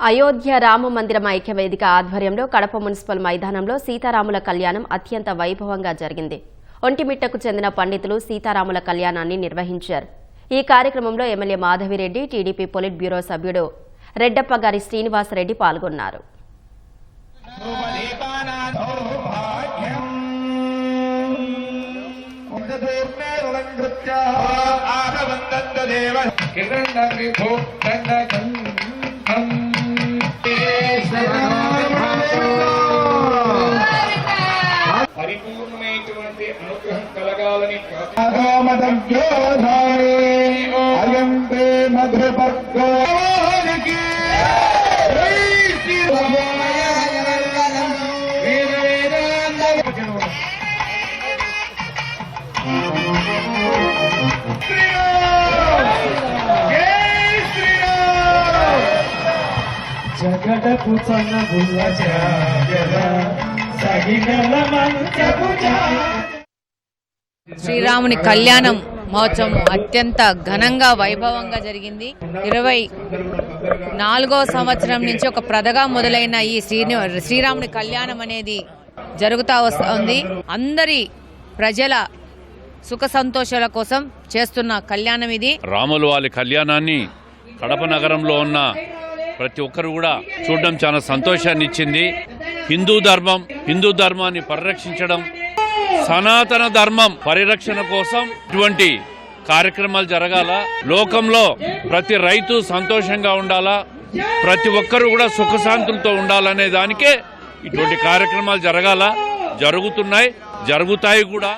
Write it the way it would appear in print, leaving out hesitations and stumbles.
అయోధ్య రామ మందిరం ఐక్యవేదిక ఆధ్వర్యంలో కడప మున్సిపల్ మైదానంలో సీతారాముల కళ్యాణం అత్యంత వైభవంగా జరిగింది. ఒంటిమిట్టకు చెందిన పండితులు సీతారాముల కళ్యాణాన్ని నిర్వహించారు. ఈ కార్యక్రమంలో MLA Madhavi Reddy, TDP polit bureau సభ్యుడు రెడ్డప్పగారి శ్రీనివాసరెడ్డి పాల్గొన్నారు. పరిపూర్ణమైనటువంటి అనుగ్రహం కలగాలని జగడపు సన్నబుల్ల జాగర సగినల మంచపు శ్రీరాముని కళ్యాణం మహోత్సవం అత్యంత ఘనంగా వైభవంగా జరిగింది. 24వ సంవత్సరం నుంచి ఒక ప్రథగా మొదలైన ఈ శ్రీరాముని కళ్యాణం అనేది జరుగుతూ వస్తుంది. అందరి ప్రజల సుఖ సంతోషాల కోసం చేస్తున్న కళ్యాణం ఇది. రాములు వారి కళ్యాణాన్ని కడప నగరంలో ఉన్న ప్రతి ఒక్కరు కూడా చూడడం చాలా సంతోషాన్ని ఇచ్చింది. హిందూ ధర్మాన్ని పరిరక్షించడం, సనాతన ధర్మం పరిరక్షణ కోసం ఇటువంటి కార్యక్రమాలు జరగాల. లోకంలో ప్రతి రైతు సంతోషంగా ఉండాలా, ప్రతి ఒక్కరు కూడా సుఖశాంతులతో ఉండాలనే దానికే ఇటువంటి కార్యక్రమాలు జరగాల, జరుగుతున్నాయి, జరుగుతాయి కూడా.